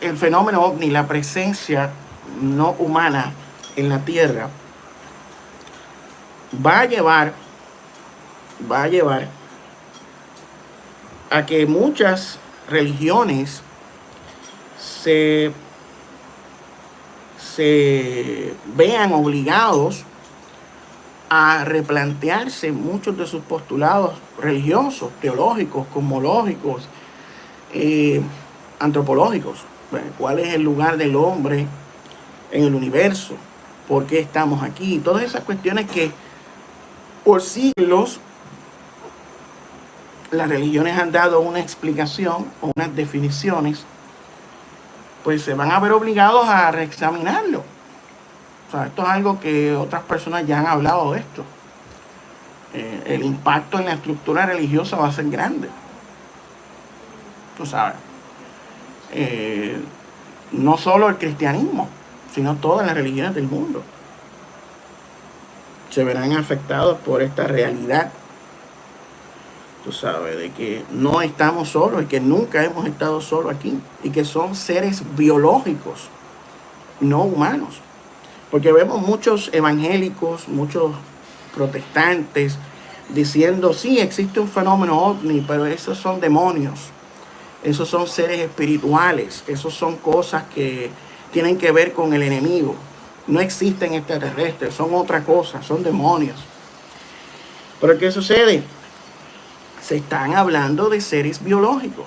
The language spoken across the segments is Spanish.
el fenómeno ovni, la presencia no humana en la Tierra, va a llevar a que muchas religiones se vean obligados a replantearse muchos de sus postulados religiosos, teológicos, cosmológicos, antropológicos. ¿Cuál es el lugar del hombre en el universo? ¿Por qué estamos aquí? Todas esas cuestiones que por siglos las religiones han dado una explicación o unas definiciones, pues se van a ver obligados a reexaminarlo. O sea, esto es algo que otras personas ya han hablado de esto. El impacto en la estructura religiosa va a ser grande. Tú sabes. No solo el cristianismo, sino todas las religiones del mundo se verán afectados por esta realidad. Tú sabes, de que no estamos solos y que nunca hemos estado solos aquí y que son seres biológicos, no humanos. Porque vemos muchos evangélicos, muchos protestantes diciendo, sí, existe un fenómeno ovni, pero esos son demonios, esos son seres espirituales, esos son cosas que tienen que ver con el enemigo. No existen extraterrestres, son otra cosa, son demonios. Pero ¿qué sucede? Se están hablando de seres biológicos,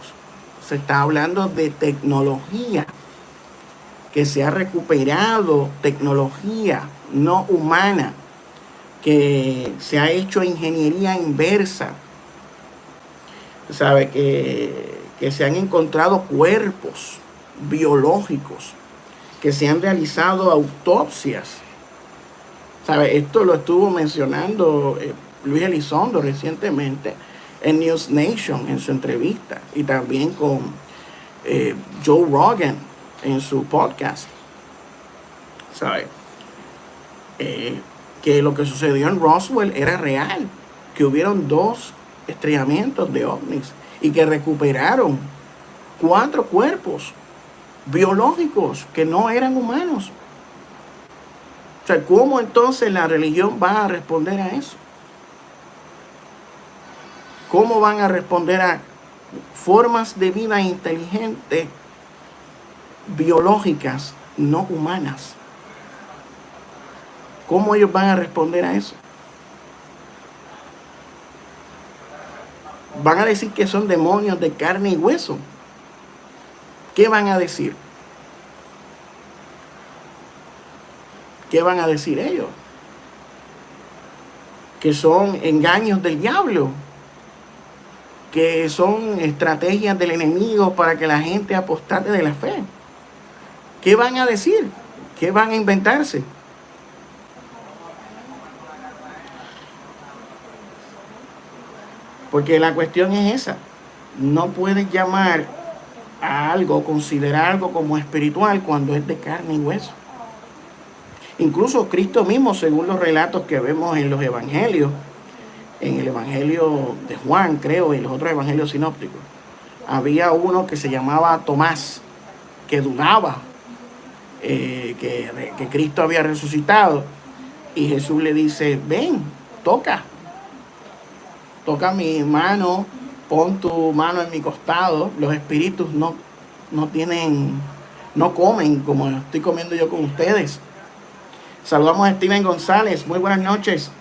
se está hablando de tecnología, que se ha recuperado tecnología no humana, que se ha hecho ingeniería inversa, sabe que se han encontrado cuerpos biológicos, que se han realizado autopsias. ¿Sabe? Esto lo estuvo mencionando Luis Elizondo recientemente en News Nation en su entrevista y también con Joe Rogan en su podcast. ¿Sabe? Que lo que sucedió en Roswell era real, que hubieron 2 estrellamientos de ovnis y que recuperaron 4 cuerpos biológicos que no eran humanos. O sea, ¿cómo entonces la religión va a responder a eso? ¿Cómo van a responder a formas de vida inteligente, biológicas, no humanas? ¿Cómo ellos van a responder a eso? ¿Van a decir que son demonios de carne y hueso? ¿Qué van a decir? ¿Qué van a decir ellos? Que son engaños del diablo, que son estrategias del enemigo para que la gente apostate de la fe. ¿Qué van a decir? ¿Qué van a inventarse? Porque la cuestión es esa. No puedes llamar a algo, considerar algo como espiritual cuando es de carne y hueso. Incluso Cristo mismo, según los relatos que vemos en los evangelios, en el evangelio de Juan, creo, y los otros evangelios sinópticos, había uno que se llamaba Tomás, que dudaba que Cristo había resucitado, y Jesús le dice, ven, toca mi mano, pon tu mano en mi costado. Los espíritus no comen como estoy comiendo yo con ustedes. Saludamos a Steven González, muy buenas noches.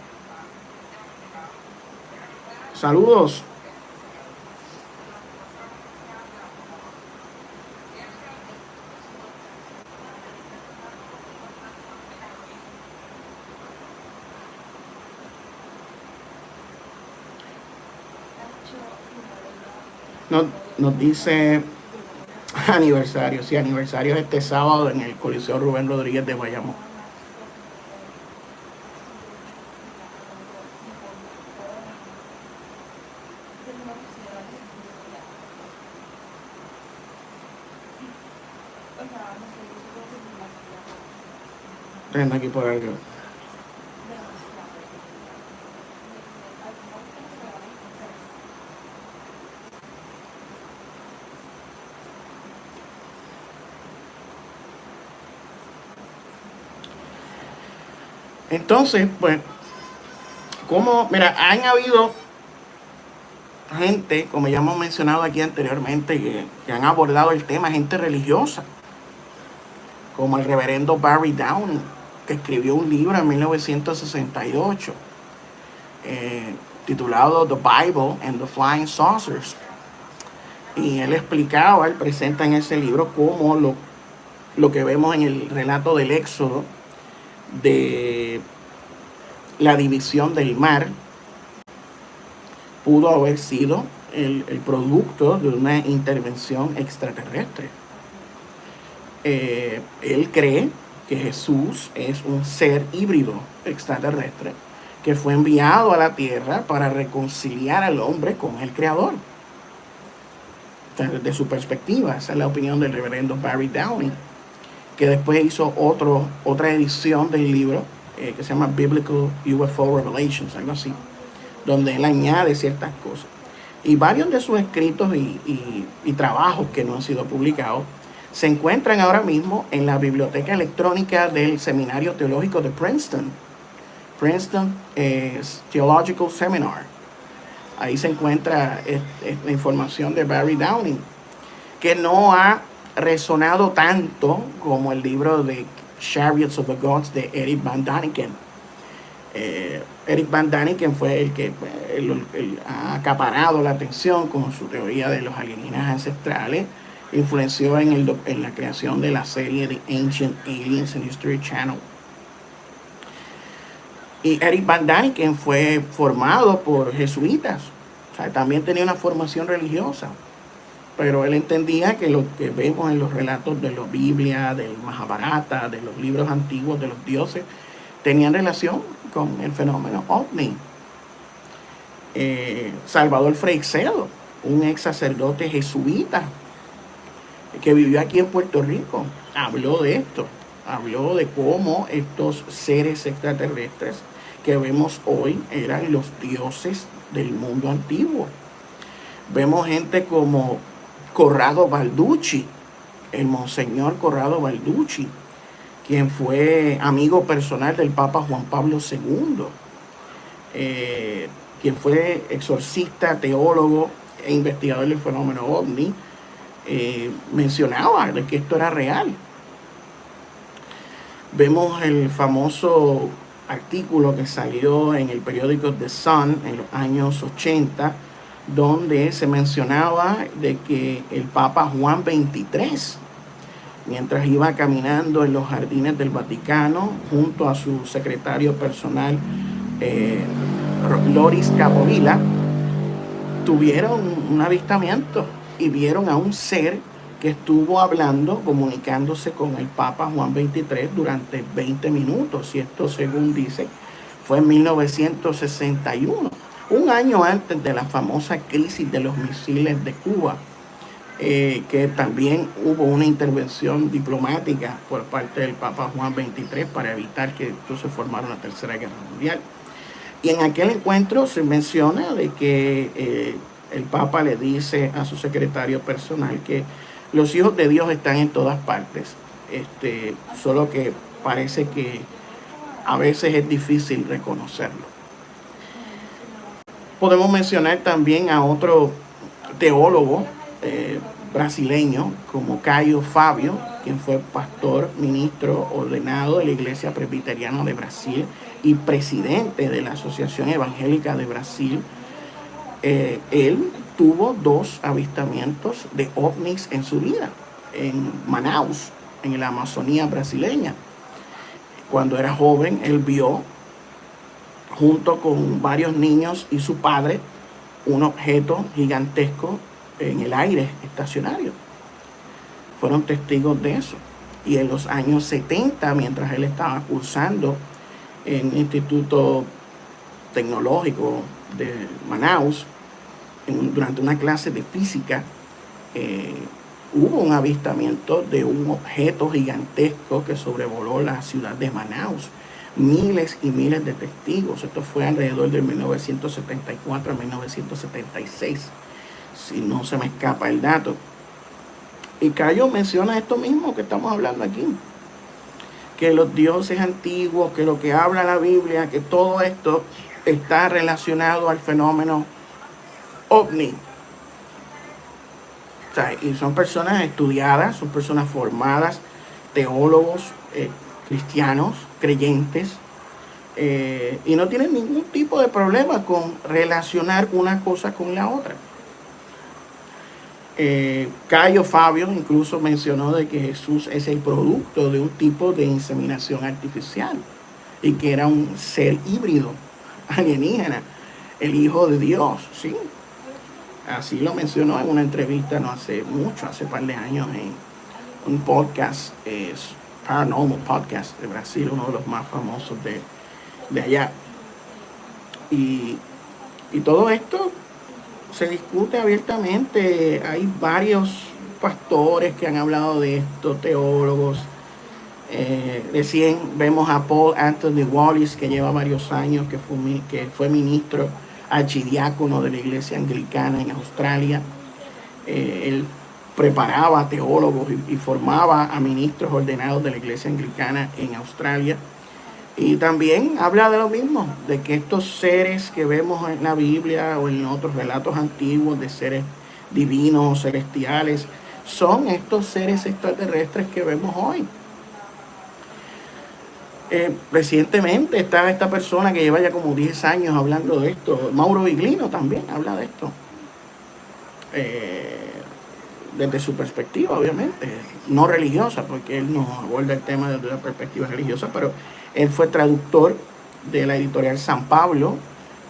Saludos. Nos dice aniversario. Sí, aniversario es este sábado en el Coliseo Rubén Rodríguez de Bayamón. Ven aquí por algo. Entonces, pues, mira, han habido gente, como ya hemos mencionado aquí anteriormente, que han abordado el tema, gente religiosa, como el reverendo Barry Downing, que escribió un libro en 1968 titulado The Bible and the Flying Saucers. Y él presenta en ese libro cómo lo que vemos en el relato del Éxodo, de la división del mar, pudo haber sido el producto de una intervención extraterrestre. Él cree que Jesús es un ser híbrido extraterrestre que fue enviado a la tierra para reconciliar al hombre con el Creador. Desde su perspectiva, esa es la opinión del reverendo Barry Downing, que después hizo otra edición del libro que se llama Biblical UFO Revelations, algo así, donde él añade ciertas cosas. Y varios de sus escritos y trabajos que no han sido publicados se encuentran ahora mismo en la biblioteca electrónica del Seminario Teológico de Princeton Theological Seminar. Ahí se encuentra la información de Barry Downing, que no ha resonado tanto como el libro de Chariots of the Gods de Eric Van Daniken. Eric Van Daniken fue el que ha acaparado la atención con su teoría de los alienígenas ancestrales. Influenció en la creación de la serie de Ancient Aliens en History Channel. Y Eric Van Daniken fue formado por jesuitas, o sea, también tenía una formación religiosa, pero él entendía que lo que vemos en los relatos de la Biblia, del Mahabharata, de los libros antiguos de los dioses, tenían relación con el fenómeno OVNI. Salvador Freixedo, un ex sacerdote jesuita que vivió aquí en Puerto Rico, habló de esto. Habló de cómo estos seres extraterrestres que vemos hoy eran los dioses del mundo antiguo. Vemos gente como Corrado Balducci, el monseñor Corrado Balducci, quien fue amigo personal del Papa Juan Pablo II, quien fue exorcista, teólogo e investigador del fenómeno OVNI, mencionaba de que esto era real. Vemos el famoso artículo que salió en el periódico The Sun en los años 80, donde se mencionaba de que el Papa Juan XXIII, mientras iba caminando en los jardines del Vaticano junto a su secretario personal Loris Capovilla, tuvieron un avistamiento y vieron a un ser que estuvo hablando, comunicándose con el Papa Juan XXIII durante 20 minutos, y esto, según dice, fue en 1961, un año antes de la famosa crisis de los misiles de Cuba, que también hubo una intervención diplomática por parte del Papa Juan XXIII para evitar que se formara una tercera guerra mundial. Y en aquel encuentro se menciona de que el Papa le dice a su secretario personal que los hijos de Dios están en todas partes, solo que parece que a veces es difícil reconocerlo. Podemos mencionar también a otro teólogo brasileño como Caio Fábio, quien fue pastor, ministro ordenado de la Iglesia Presbiteriana de Brasil y presidente de la Asociación Evangélica de Brasil. Él tuvo 2 avistamientos de ovnis en su vida, en Manaus, en la Amazonía brasileña. Cuando era joven, él vio, junto con varios niños y su padre, un objeto gigantesco en el aire estacionario. Fueron testigos de eso. Y en los años 70, mientras él estaba cursando en el Instituto Tecnológico de Manaus, durante una clase de física, hubo un avistamiento de un objeto gigantesco que sobrevoló la ciudad de Manaus. Miles y miles de testigos. Esto fue alrededor de 1974 a 1976, si no se me escapa el dato. Y Caio menciona esto mismo que estamos hablando aquí. que los dioses antiguos, que lo que habla la Biblia, que todo esto está relacionado al fenómeno ovni. O sea, y son personas estudiadas, son personas formadas, teólogos, cristianos, creyentes, y no tienen ningún tipo de problema con relacionar una cosa con la otra. Cayo Fabio incluso mencionó de que Jesús es el producto de un tipo de inseminación artificial y que era un ser híbrido alienígena, el Hijo de Dios, ¿sí? Así lo mencionó en una entrevista no hace mucho, hace un par de años, en un podcast, Paranormal Podcast de Brasil, uno de los más famosos de allá. Y todo esto se discute abiertamente. Hay varios pastores que han hablado de esto, teólogos. Recién vemos a Paul Anthony Wallis, que lleva varios años, que fue ministro archidiácono de la iglesia anglicana en Australia. Él preparaba teólogos y formaba a ministros ordenados de la iglesia anglicana en Australia. Y también habla de lo mismo, de que estos seres que vemos en la Biblia o en otros relatos antiguos de seres divinos o celestiales, son estos seres extraterrestres que vemos hoy. Recientemente estaba esta persona que lleva ya como 10 años hablando de esto. Mauro Viglino también habla de esto. Desde su perspectiva, obviamente, no religiosa, porque él no aborda el tema desde una perspectiva religiosa, pero él fue traductor de la editorial San Pablo,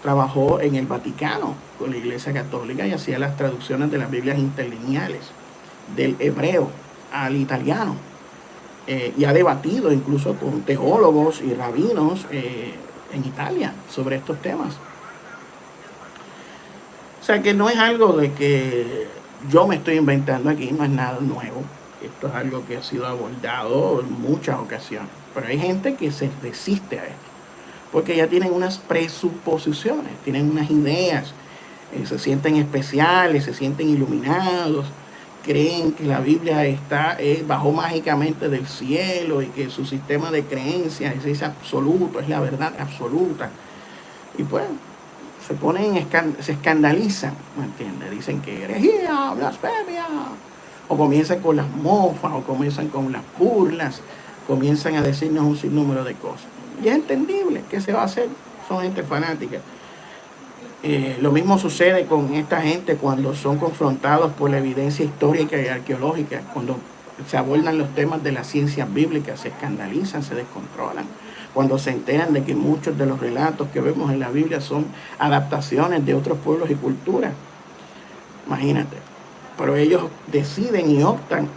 trabajó en el Vaticano con la Iglesia Católica y hacía las traducciones de las Biblias interlineales del hebreo al italiano. Y ha debatido incluso con teólogos y rabinos en Italia sobre estos temas. O sea que no es algo de que yo me estoy inventando aquí, no es nada nuevo. Esto es algo que ha sido abordado en muchas ocasiones. Pero hay gente que se resiste a esto, porque ya tienen unas presuposiciones, tienen unas ideas, se sienten especiales, se sienten iluminados, creen que la Biblia bajó mágicamente del cielo y que su sistema de creencias es absoluto, es la verdad absoluta. Y pues se ponen, se escandalizan, ¿me entiendes? Dicen que herejía, blasfemia, o comienzan con las mofas, o comienzan con las burlas, comienzan a decirnos un sinnúmero de cosas. Y es entendible, ¿qué se va a hacer? Son gente fanática. Lo mismo sucede con esta gente cuando son confrontados por la evidencia histórica y arqueológica, cuando se abordan los temas de las ciencias bíblicas, se escandalizan, se descontrolan. Cuando se enteran de que muchos de los relatos que vemos en la Biblia son adaptaciones de otros pueblos y culturas. Imagínate. Pero ellos deciden y optan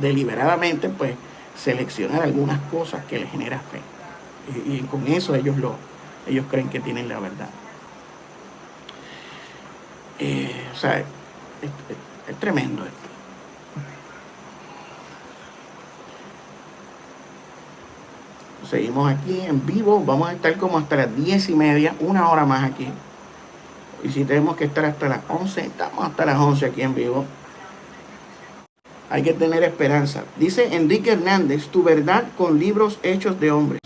deliberadamente, pues, seleccionar algunas cosas que les genera fe. Y con eso ellos creen que tienen la verdad. O sea, es tremendo esto. Seguimos aquí en vivo, vamos a estar como hasta las 10:30, una hora más aquí. Y si tenemos que estar hasta las 11, estamos hasta las 11 aquí en vivo. Hay que tener esperanza. Dice Enrique Hernández, tu verdad con libros hechos de hombres.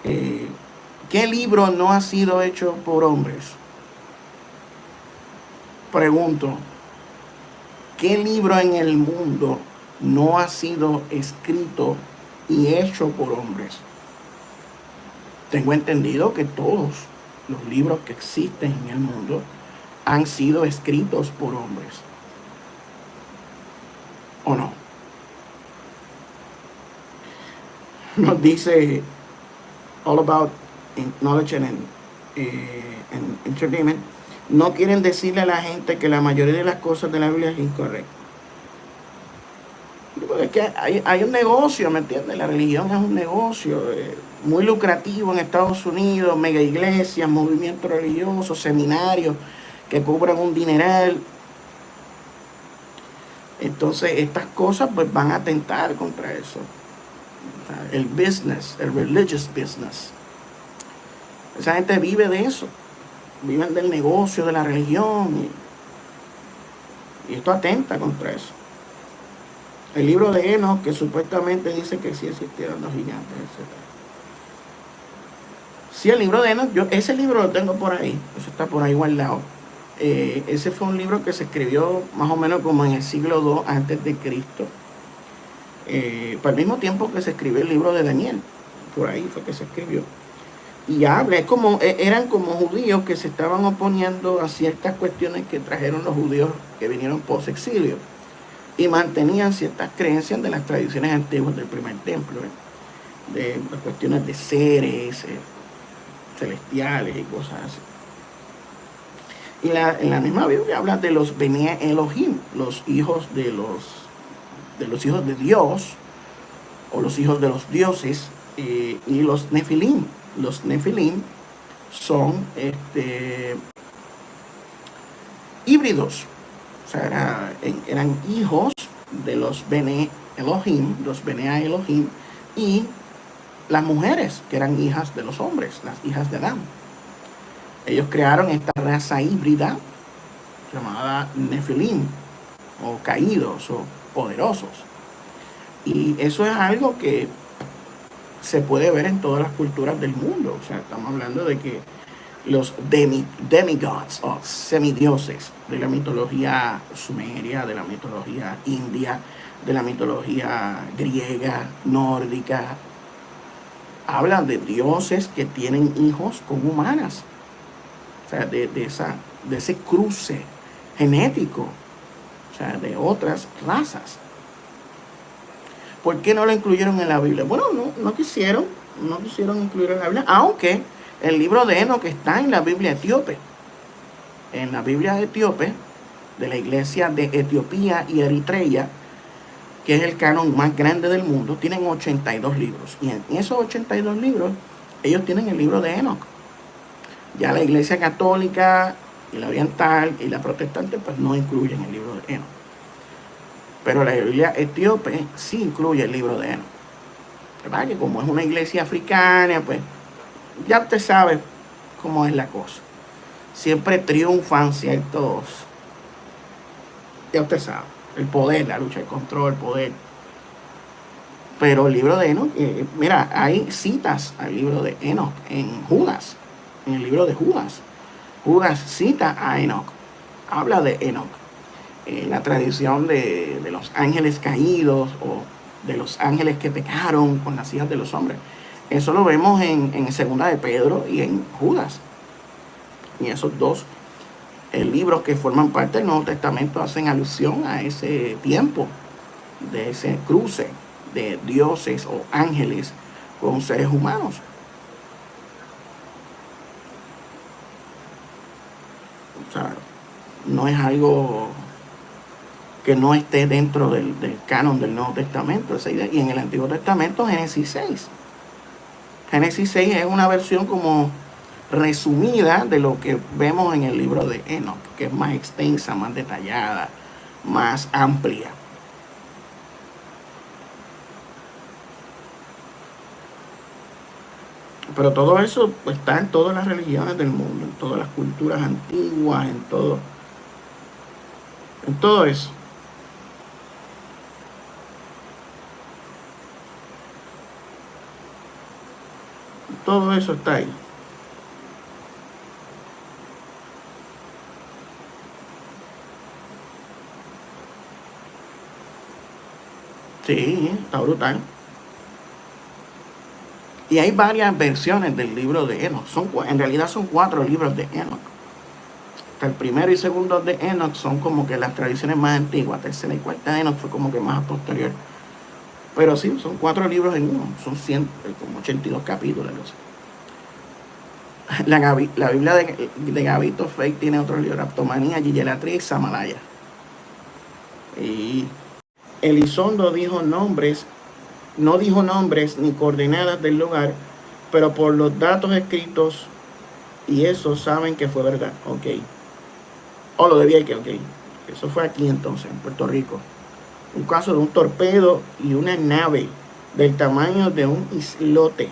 ¿Qué libro no ha sido hecho por hombres? Pregunto, ¿qué libro en el mundo no ha sido escrito y hecho por hombres? Tengo entendido que todos los libros que existen en el mundo han sido escritos por hombres. ¿O no? Nos dice All About Knowledge and Entertainment. No quieren decirle a la gente que la mayoría de las cosas de la Biblia es incorrecta. Es que hay un negocio, ¿me entiendes? La religión es un negocio muy lucrativo en Estados Unidos, mega iglesias, movimientos religiosos, seminarios que cobran un dineral. Entonces estas cosas pues van a atentar contra eso. El business, el religious business. Esa gente vive de eso. Viven del negocio, de la religión. Y esto atenta contra eso. El libro de Enoch, que supuestamente dice que sí existieron los gigantes, etc. Sí, el libro de Enoch, ese libro lo tengo por ahí, eso está por ahí guardado. Ese fue un libro que se escribió más o menos como en el siglo II antes de Cristo. Para el mismo tiempo que se escribió el libro de Daniel, por ahí fue que se escribió. Y habla, eran como judíos que se estaban oponiendo a ciertas cuestiones que trajeron los judíos que vinieron post exilio y mantenían ciertas creencias de las tradiciones antiguas del primer templo, de las cuestiones de seres celestiales y cosas así. Y en la misma Biblia habla de los Bene Elohim, los hijos de los hijos de Dios, o los hijos de los dioses, y los Nefilim. Los Nefilim son híbridos, o sea, eran hijos de los Bene Elohim, los Bene Elohim, y las mujeres que eran hijas de los hombres, las hijas de Adán. Ellos crearon esta raza híbrida llamada Nefilim, o caídos, o poderosos. Y eso es algo que se puede ver en todas las culturas del mundo. O sea, estamos hablando de que los demigods o semidioses de la mitología sumeria, de la mitología india, de la mitología griega, nórdica, hablan de dioses que tienen hijos con humanas. O sea, de ese cruce genético, o sea, de otras razas. ¿Por qué no lo incluyeron en la Biblia? Bueno, no quisieron incluirlo en la Biblia, aunque el libro de Enoch está en la Biblia etíope. En la Biblia etíope, de la iglesia de Etiopía y Eritrea, que es el canon más grande del mundo, tienen 82 libros. Y en esos 82 libros, ellos tienen el libro de Enoch. Ya la iglesia católica y la oriental y la protestante, pues no incluyen el libro de Enoch. Pero la Biblia etíope sí incluye el libro de Enoch. ¿Verdad? Que como es una iglesia africana, pues ya usted sabe cómo es la cosa. Siempre triunfan ciertos, ya usted sabe, el poder, la lucha, el control, el poder. Pero el libro de Enoch, mira, hay citas al libro de Enoch en Judas, en el libro de Judas. Judas cita a Enoch, habla de Enoch. La tradición de los ángeles caídos o de los ángeles que pecaron con las hijas de los hombres. Eso lo vemos en Segunda de Pedro y en Judas. Y esos dos libros que forman parte del Nuevo Testamento hacen alusión a ese tiempo, de ese cruce de dioses o ángeles con seres humanos. O sea, no es algo que no esté dentro del canon del Nuevo Testamento. Esa idea. Y en el Antiguo Testamento, Génesis 6. Génesis 6 es una versión como resumida de lo que vemos en el libro de Enoch, que es más extensa, más detallada, más amplia. Pero todo eso está en todas las religiones del mundo, en todas las culturas antiguas, en todo eso. Todo eso está ahí. Sí, está brutal. Y hay varias versiones del libro de Enoch. En realidad son 4 libros de Enoch. El primero y segundo de Enoch son como que las tradiciones más antiguas. Tercera y cuarta de Enoch fue como que más posterior. Pero sí, son 4 libros en uno. Son como 82 capítulos. La Biblia de Gabito Fake tiene otro libro, Raptomanía, Gigelatría y Samalaya. Y Elizondo no dijo nombres ni coordenadas del lugar, pero por los datos escritos y eso saben que fue verdad. Ok. Lo de Vieques, ok. Eso fue aquí entonces, en Puerto Rico. Un caso de un torpedo y una nave del tamaño de un islote,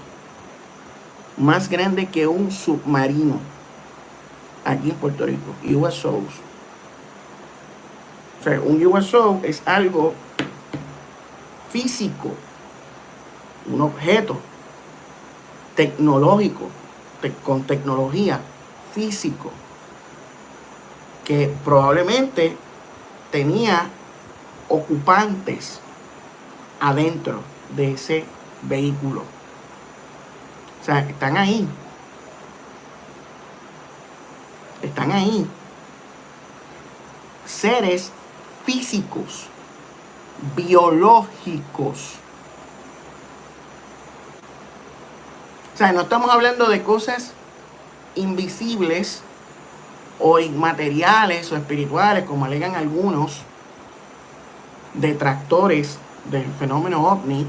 más grande que un submarino, aquí en Puerto Rico. USOs. O sea, un USO es algo físico, un objeto tecnológico, con tecnología físico, que probablemente tenía ocupantes adentro de ese vehículo. O sea, están ahí. Están ahí. Seres físicos, biológicos. O sea, no estamos hablando de cosas invisibles o inmateriales o espirituales, como alegan algunos detractores del fenómeno ovni.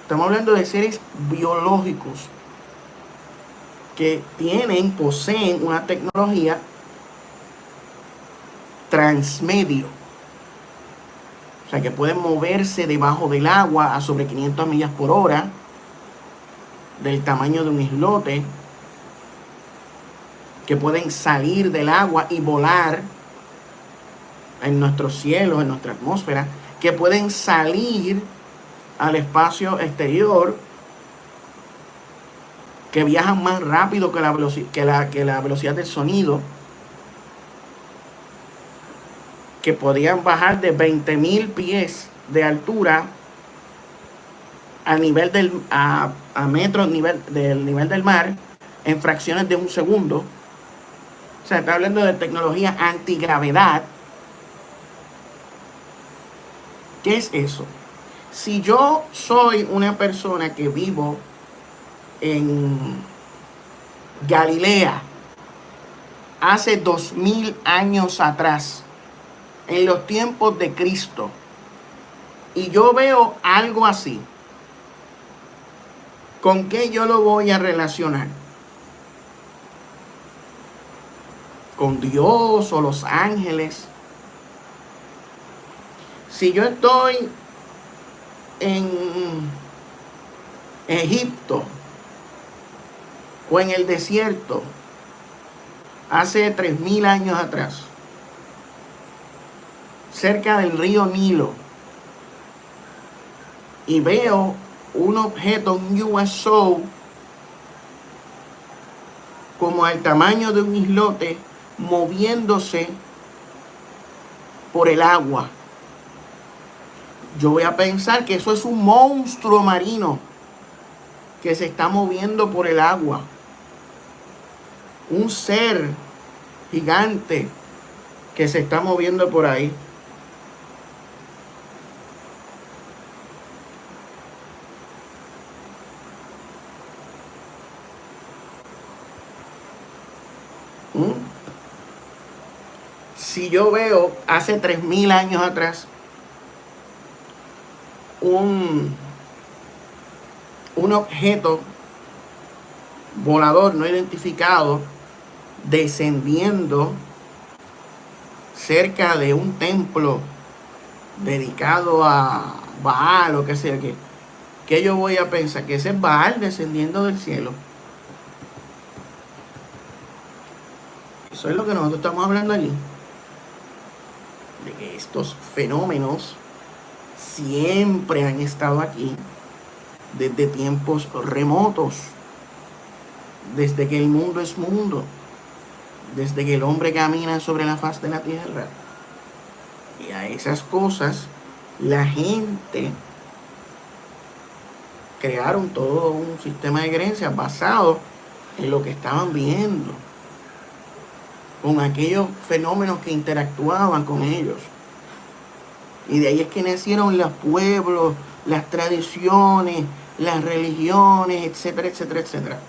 Estamos hablando de seres biológicos que poseen una tecnología transmedio. O sea, que pueden moverse debajo del agua a sobre 500 millas por hora, del tamaño de un islote, que pueden salir del agua y volar en nuestros cielos, en nuestra atmósfera, que pueden salir al espacio exterior, que viajan más rápido que la velocidad del sonido, que podían bajar de 20.000 pies de altura a metros del nivel del mar en fracciones de un segundo. O sea, está hablando de tecnología antigravedad. ¿Qué es eso? Si yo soy una persona que vivo en Galilea hace 2000 años atrás, en los tiempos de Cristo, y yo veo algo así, ¿con qué yo lo voy a relacionar? ¿Con Dios o los ángeles? Si yo estoy en Egipto o en el desierto hace 3000 años atrás, cerca del río Nilo, y veo un objeto, un USO, como al tamaño de un islote, moviéndose por el agua, yo voy a pensar que eso es un monstruo marino que se está moviendo por el agua. Un ser gigante que se está moviendo por ahí. Si yo veo hace 3000 años atrás un objeto volador no identificado descendiendo cerca de un templo dedicado a Baal o qué sea, que yo voy a pensar que ese es Baal descendiendo del cielo. Eso es lo que nosotros estamos hablando allí, de que estos fenómenos siempre han estado aquí desde tiempos remotos, desde que el mundo es mundo, desde que el hombre camina sobre la faz de la tierra. Y a esas cosas la gente crearon todo un sistema de creencias basado en lo que estaban viendo, con aquellos fenómenos que interactuaban con ellos. Y de ahí es que nacieron los pueblos, las tradiciones, las religiones, etcétera, etcétera, etcétera.